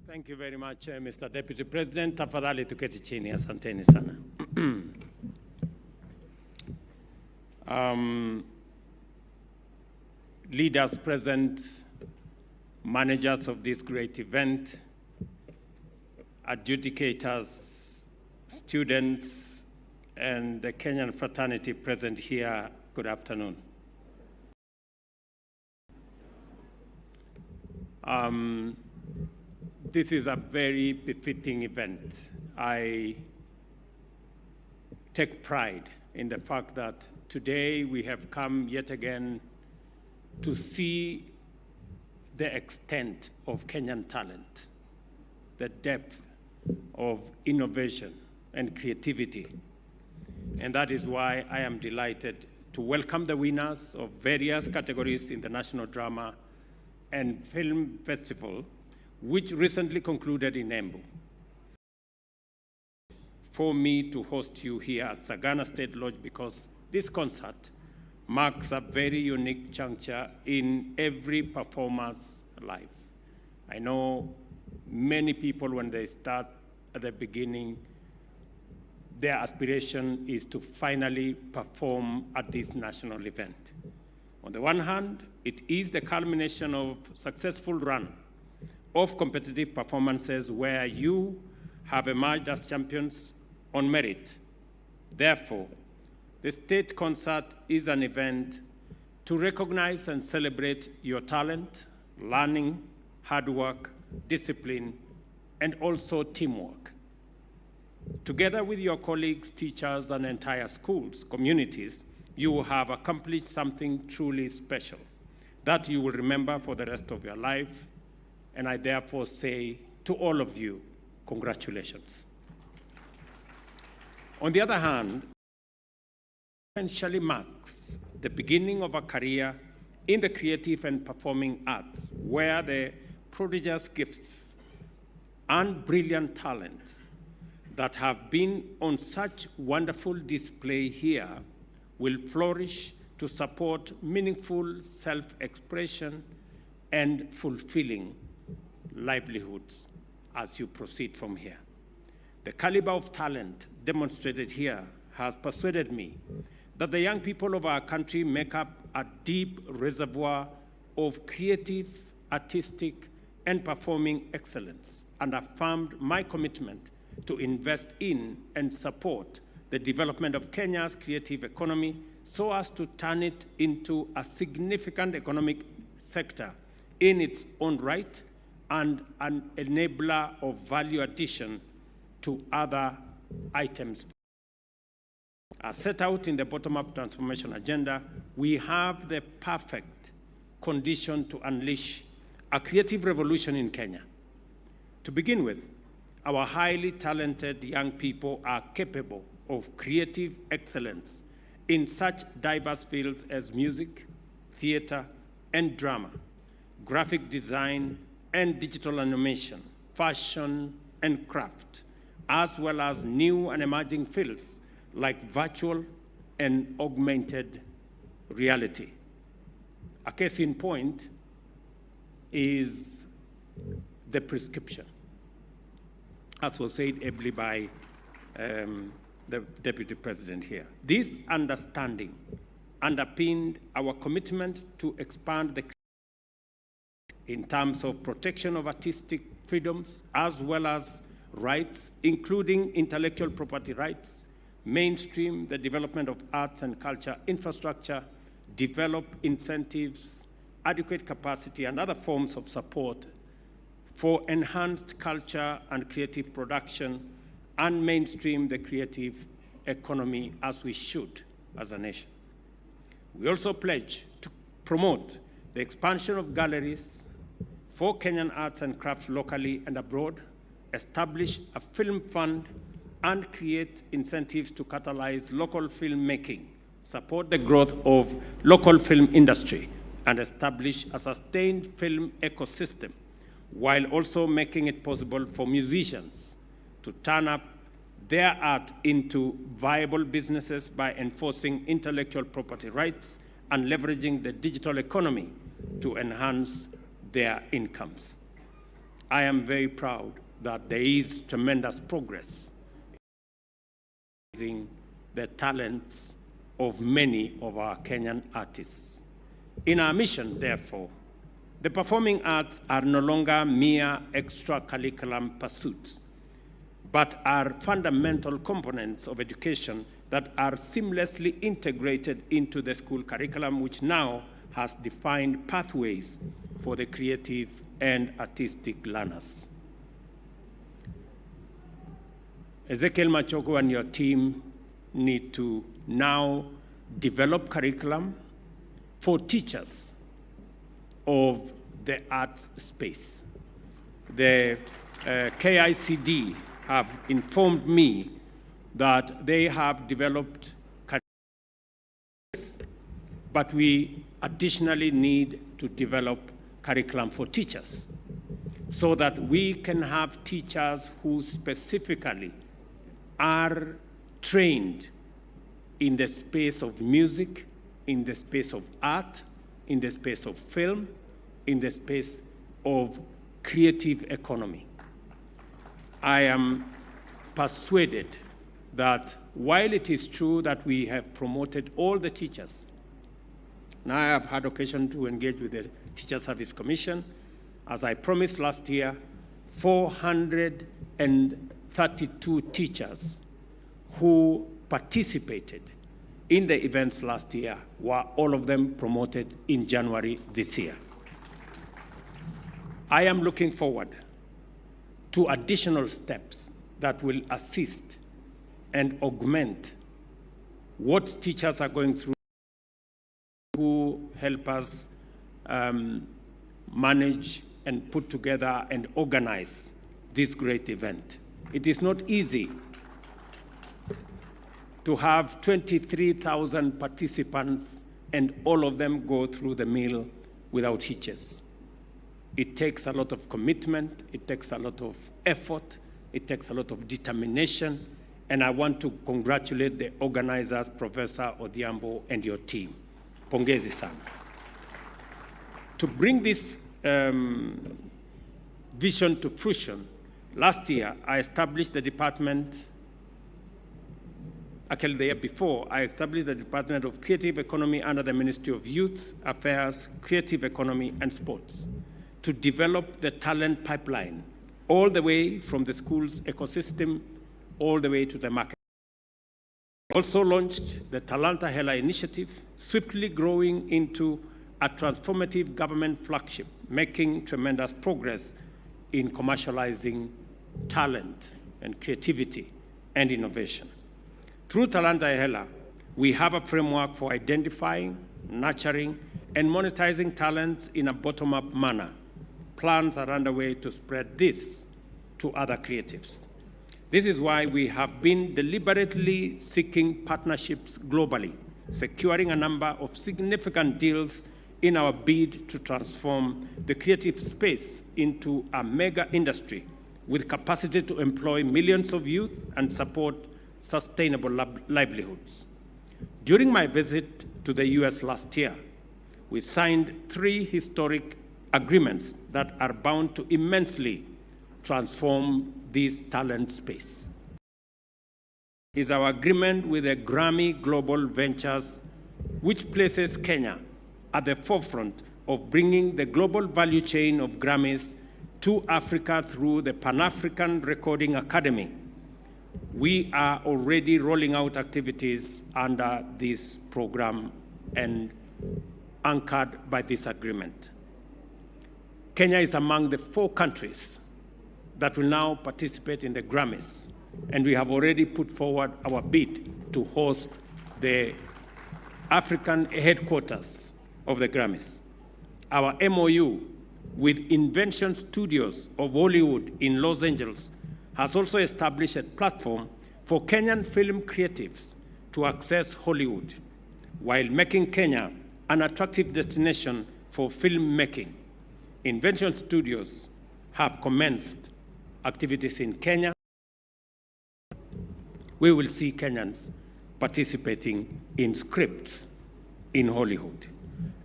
Thank you very much, Mr. Deputy President. Tafadhali tuketi chini. Asanteni sana. Leaders present, managers of this great event, adjudicators, students, and the Kenyan fraternity present here, good afternoon. This is a very befitting event. I take pride in the fact that today we have come yet again to see the extent of Kenyan talent, the depth of innovation and creativity. And that is why I am delighted to welcome the winners of various categories in the National Drama and Film Festival, which recently concluded in Embu. For me to host you here at Sagana State Lodge, because this concert marks a very unique juncture in every performer's life. I know many people, when they start at the beginning, their aspiration is to finally perform at this national event. On the one hand, it is the culmination of a successful run of competitive performances where you have emerged as champions on merit. Therefore, the state concert is an event to recognize and celebrate your talent, learning, hard work, discipline, and also teamwork. Together with your colleagues, teachers, and entire schools, communities, you have accomplished something truly special that you will remember for the rest of your life. And I therefore say to all of you, congratulations. On the other hand, essentially marks the beginning of a career in the creative and performing arts, where the prodigious gifts and brilliant talent that have been on such wonderful display here will flourish to support meaningful self-expression and fulfilling livelihoods as you proceed from here. The caliber of talent demonstrated here has persuaded me that the young people of our country make up a deep reservoir of creative, artistic, and performing excellence, and affirmed my commitment to invest in and support the development of Kenya's creative economy so as to turn it into a significant economic sector in its own right and an enabler of value addition to other items. As set out in the bottom-up transformation agenda, we have the perfect condition to unleash a creative revolution in Kenya. To begin with, our highly talented young people are capable of creative excellence in such diverse fields as music, theater, and drama, graphic design, and digital animation, fashion, and craft, as well as new and emerging fields like virtual and augmented reality. A case in point is the prescription, as was said ably by the Deputy President here. This understanding underpinned our commitment to expand the in terms of protection of artistic freedoms as well as rights, including intellectual property rights, mainstream the development of arts and culture infrastructure, develop incentives, adequate capacity, and other forms of support for enhanced culture and creative production, and mainstream the creative economy as we should as a nation. We also pledge to promote the expansion of galleries for Kenyan arts and crafts locally and abroad, establish a film fund, and create incentives to catalyze local filmmaking, support the growth of local film industry, and establish a sustained film ecosystem, while also making it possible for musicians to turn up their art into viable businesses by enforcing intellectual property rights and leveraging the digital economy to enhance their incomes. I am very proud that there is tremendous progress in the talents of many of our Kenyan artists. In our mission, therefore, the performing arts are no longer mere extracurricular pursuits, but are fundamental components of education that are seamlessly integrated into the school curriculum, which now has defined pathways for the creative and artistic learners. Ezekiel Machoko and your team need to now develop curriculum for teachers of the arts space. The KICD have informed me that they have developed curriculum, but we additionally need to develop curriculum for teachers so that we can have teachers who specifically are trained in the space of music, in the space of art, in the space of film, in the space of creative economy. I am persuaded that while it is true that we have promoted all the teachers, now I have had occasion to engage with the Teacher Service Commission. As I promised last year, 432 teachers who participated in the events last year were all of them promoted in January this year. I am looking forward to additional steps that will assist and augment what teachers are going through, who help us manage and put together and organize this great event. It is not easy to have 23,000 participants and all of them go through the mill without hitches. It takes a lot of commitment, it takes a lot of effort, it takes a lot of determination, and I want to congratulate the organizers, Professor Odhiambo, and your team. Pongezi sana. To bring this vision to fruition, last year I established the department. Actually, the year before, I established the Department of Creative Economy under the Ministry of Youth Affairs, Creative Economy, and Sports to develop the talent pipeline all the way from the school's ecosystem all the way to the market. Also launched the Talanta Hela initiative, swiftly growing into a transformative government flagship, making tremendous progress in commercializing talent and creativity and innovation. Through Talanta Hela, we have a framework for identifying, nurturing, and monetizing talents in a bottom-up manner. Plans are underway to spread this to other creatives. This is why we have been deliberately seeking partnerships globally, securing a number of significant deals in our bid to transform the creative space into a mega industry with capacity to employ millions of youth and support sustainable livelihoods. During my visit to the US last year, we signed 3 historic agreements that are bound to immensely transform this talent space. Is our agreement with the Grammy Global Ventures, which places Kenya at the forefront of bringing the global value chain of Grammys to Africa through the Pan-African Recording Academy. We are already rolling out activities under this program and anchored by this agreement. Kenya is among the 4 countries that will now participate in the Grammys, and we have already put forward our bid to host the African headquarters of the Grammys. Our MOU with Invention Studios of Hollywood in Los Angeles has also established a platform for Kenyan film creatives to access Hollywood, while making Kenya an attractive destination for filmmaking. Invention Studios have commenced activities in Kenya. We will see Kenyans participating in scripts in Hollywood.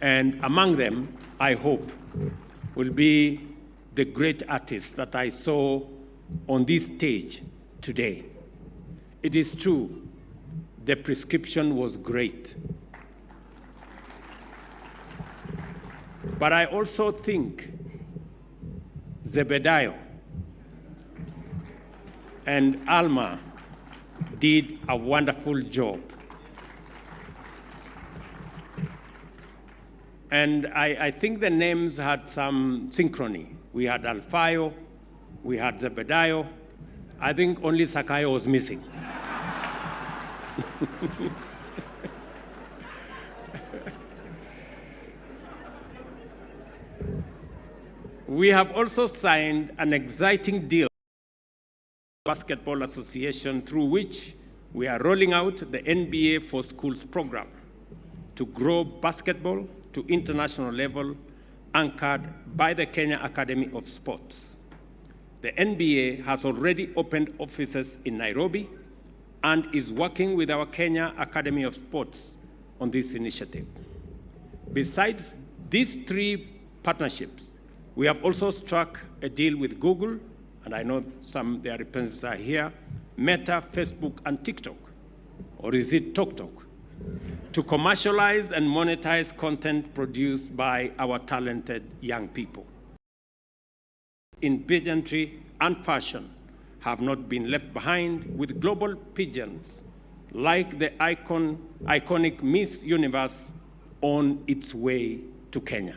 And among them, I hope, will be the great artists that I saw on this stage today. It is true, the prescription was great. But I also think Zebediah and Alma did a wonderful job. And I think the names had some synchrony. We had Alfayo, we had Zebediah. I think only Sakayo was missing. We have also signed an exciting deal with the Basketball Association, through which we are rolling out the NBA for Schools program to grow basketball to international level, anchored by the Kenya Academy of Sports. The NBA has already opened offices in Nairobi and is working with our Kenya Academy of Sports on this initiative. Besides these three partnerships, we have also struck a deal with Google, and I know some of their representatives are here, Meta, Facebook, and TikTok, or is it TokTok, to commercialize and monetize content produced by our talented young people. In pageantry and fashion have not been left behind, with global pageants like the iconic Miss Universe on its way to Kenya.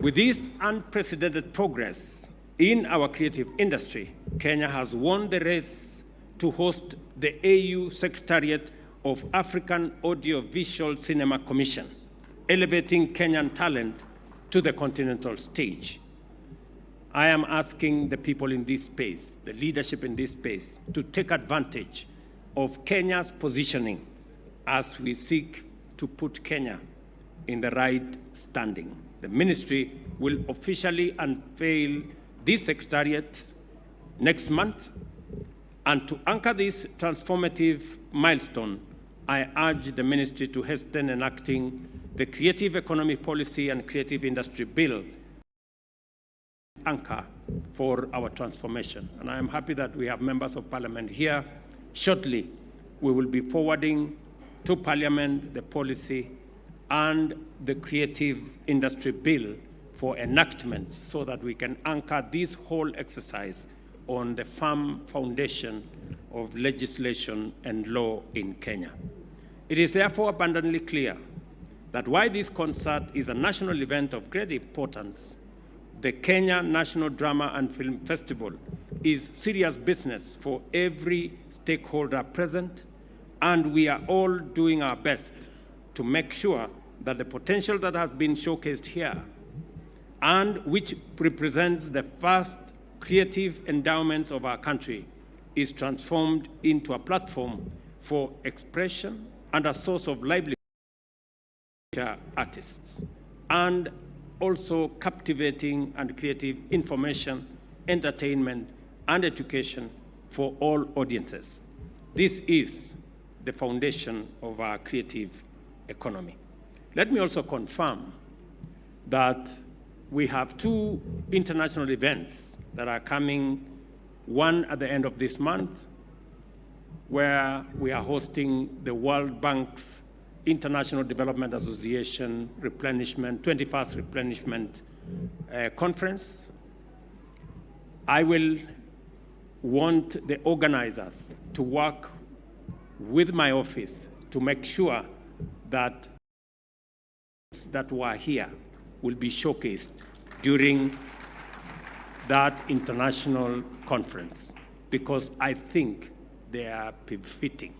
With this unprecedented progress in our creative industry, Kenya has won the race to host the AU Secretariat of African Audiovisual Cinema Commission, elevating Kenyan talent to the continental stage. I am asking the people in this space, the leadership in this space, to take advantage of Kenya's positioning as we seek to put Kenya in the right standing. The ministry will officially unveil this secretariat next month, and to anchor this transformative milestone, I urge the ministry to hasten enacting the Creative Economy Policy and Creative Industry Bill, anchor for our transformation. And I am happy that we have members of Parliament here. Shortly, we will be forwarding to Parliament the policy and the Creative Industry Bill for enactment, so that we can anchor this whole exercise on the firm foundation of legislation and law in Kenya. It is therefore abundantly clear that while this concert is a national event of great importance, the Kenya National Drama and Film Festival is serious business for every stakeholder present, and we are all doing our best to make sure that the potential that has been showcased here, and which represents the first creative endowments of our country, is transformed into a platform for expression and a source of livelihood for artists, and also captivating and creative information, entertainment, and education for all audiences. This is the foundation of our creative economy. Let me also confirm that we have two international events that are coming, one at the end of this month, where we are hosting the World Bank's International Development Association Replenishment, 21st Replenishment Conference. I will want the organizers to work with my office to make sure that were here will be showcased during that international conference, because I think they are befitting.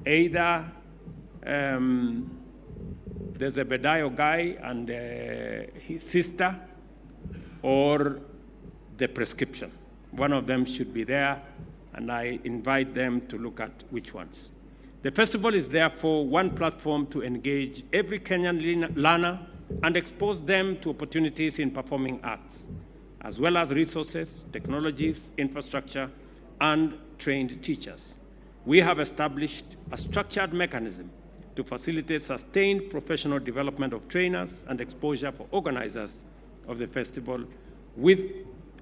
Either there's a Zebediah guy and his sister, or the prescription. One of them should be there, and I invite them to look at which ones. The festival is therefore one platform to engage every Kenyan learner and expose them to opportunities in performing arts, as well as resources, technologies, infrastructure, and trained teachers. We have established a structured mechanism to facilitate sustained professional development of trainers and exposure for organizers of the festival with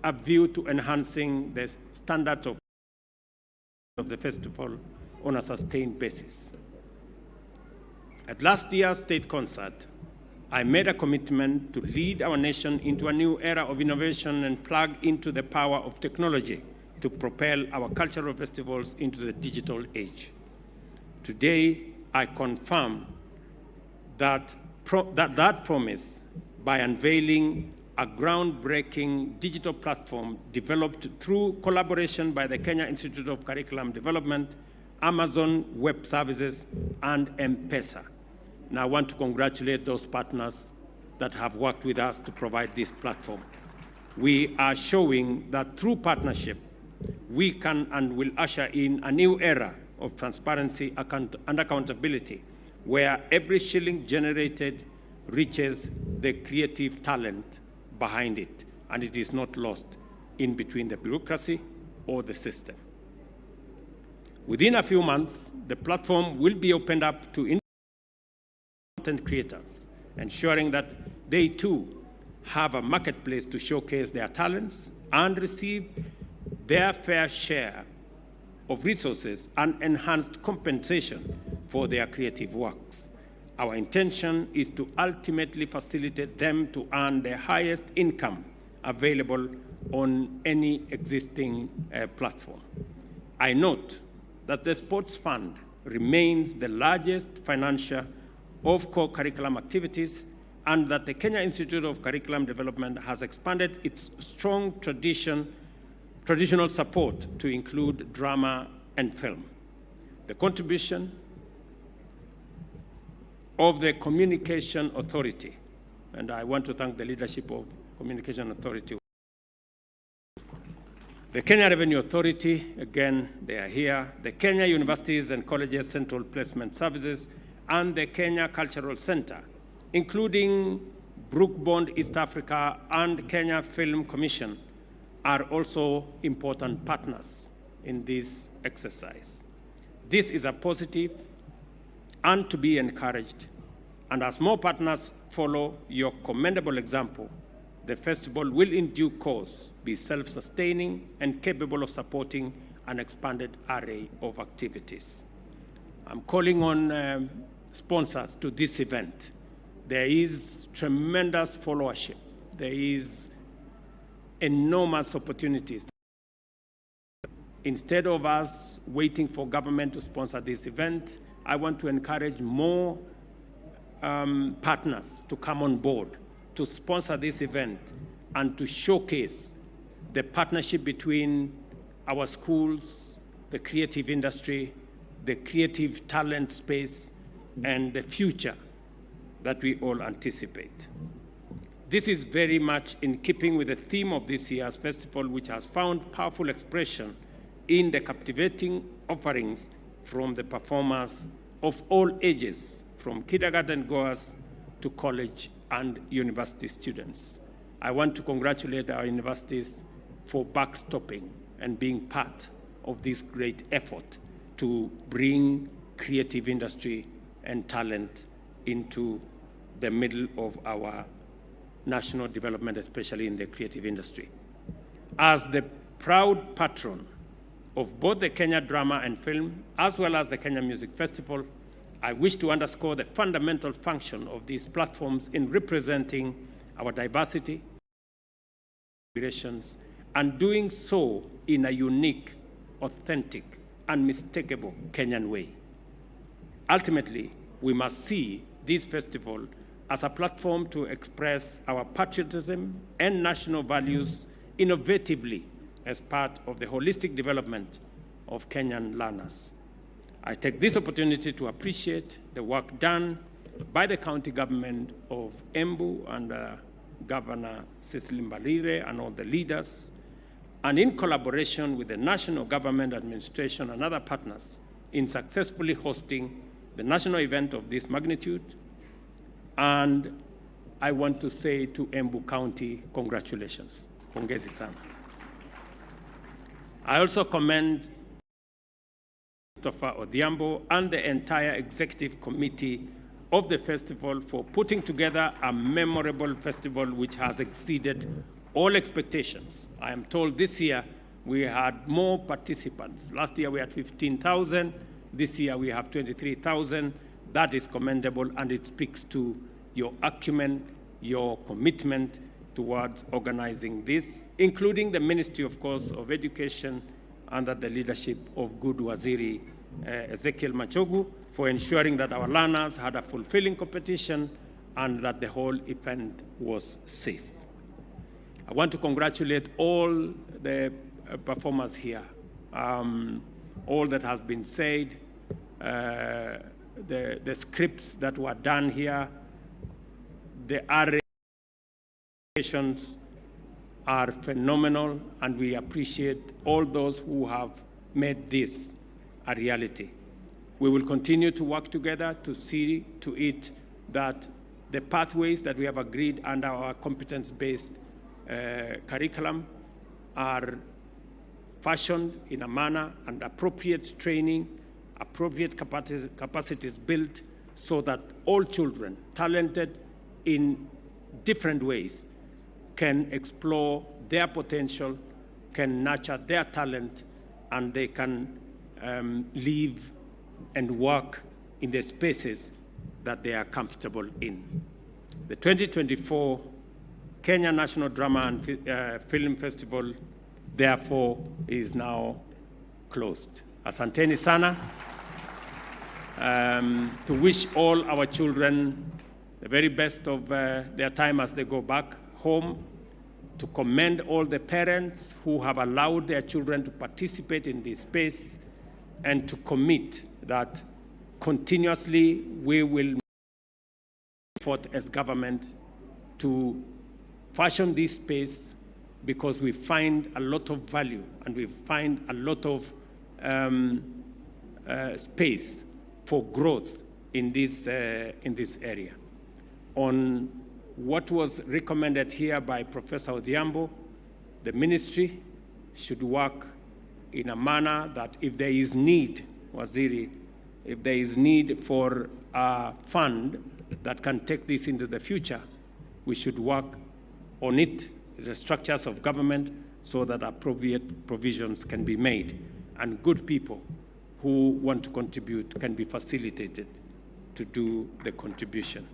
a view to enhancing the standards of the festival on a sustained basis. At last year's state concert, I made a commitment to lead our nation into a new era of innovation and plug into the power of technology to propel our cultural festivals into the digital age. Today, I confirm that promise by unveiling a groundbreaking digital platform developed through collaboration by the Kenya Institute of Curriculum Development, Amazon Web Services, and M-Pesa. Now I want to congratulate those partners that have worked with us to provide this platform. We are showing that through partnership, we can and will usher in a new era of transparency and accountability, where every shilling generated reaches the creative talent behind it, and it is not lost in between the bureaucracy or the system. Within a few months, the platform will be opened up to content creators, ensuring that they too have a marketplace to showcase their talents and receive their fair share of resources and enhanced compensation for their creative works. Our intention is to ultimately facilitate them to earn the highest income available on any existing platform. I note that the Sports Fund remains the largest financier of core curriculum activities, and that the Kenya Institute of Curriculum Development has expanded its strong traditional support to include drama and film. The contribution of the Communication Authority, and I want to thank the leadership of Communication Authority. The Kenya Revenue Authority, again, they are here. The Kenya Universities and Colleges Central Placement Services, and the Kenya Cultural Center, including Brookbond East Africa and Kenya Film Commission, are also important partners in this exercise. This is a positive and to be encouraged, and as more partners follow your commendable example, the festival will in due course be self-sustaining and capable of supporting an expanded array of activities. I'm calling on sponsors to this event. There is tremendous followership. There is enormous opportunities. Instead of us waiting for government to sponsor this event, I want to encourage more partners to come on board to sponsor this event and to showcase the partnership between our schools, the creative industry, the creative talent space, and the future that we all anticipate. This is very much in keeping with the theme of this year's festival, which has found powerful expression in the captivating offerings from the performers of all ages, from kindergarten goers to college and university students. I want to congratulate our universities for backstopping and being part of this great effort to bring creative industry and talent into the middle of our national development, especially in the creative industry. As the proud patron of both the Kenya Drama and Film, as well as the Kenya Music Festival, I wish to underscore the fundamental function of these platforms in representing our diversity, and doing so in a unique, authentic, unmistakable Kenyan way. Ultimately, we must see this festival as a platform to express our patriotism and national values innovatively as part of the holistic development of Kenyan learners. I take this opportunity to appreciate the work done by the county government of Embu under Governor Cecily Mbalire and all the leaders, and in collaboration with the national government administration and other partners in successfully hosting the national event of this magnitude. And I want to say to Embu County, congratulations. Pongezi sana. I also commend Christopher Odhiambo and the entire executive committee of the festival for putting together a memorable festival which has exceeded all expectations. I am told this year we had more participants. Last year we had 15,000. This year we have 23,000. That is commendable, and it speaks to your acumen, your commitment towards organizing this, including the Ministry, of course, of Education under the leadership of good Waziri Ezekiel Machogu, for ensuring that our learners had a fulfilling competition and that the whole event was safe. I want to congratulate all the performers here. All that has been said, the scripts that were done here, the narrations are phenomenal, and we appreciate all those who have made this a reality. We will continue to work together to see to it that the pathways that we have agreed under our competence-based curriculum are fashioned in a manner and appropriate training, appropriate capacities built so that all children, talented in different ways, can explore their potential, can nurture their talent, and they can live and work in the spaces that they are comfortable in. The 2024 Kenya National Drama and Film Festival, therefore, is now closed. Asanteni sana. To wish all our children the very best of their time as they go back home, to commend all the parents who have allowed their children to participate in this space, and to commit that continuously we will forth as government to fashion this space, because we find a lot of value and we find a lot of space for growth in this area. On what was recommended here by Professor Odhiambo, the ministry should work in a manner that if there is need, Waziri, if there is need for a fund that can take this into the future, we should work on it, the structures of government, so that appropriate provisions can be made, and good people who want to contribute can be facilitated to do the contribution.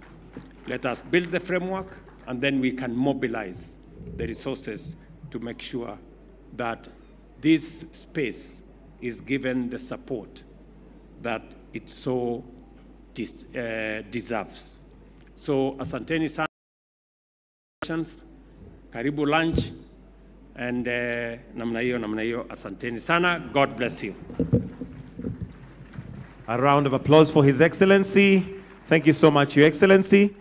Let us build the framework, and then we can mobilize the resources to make sure that this space is given the support that it so deserves. So, asanteni sana, karibu lunch, and namna hiyo, asanteni sana. God bless you. A round of applause for His Excellency. Thank you so much, Your Excellency.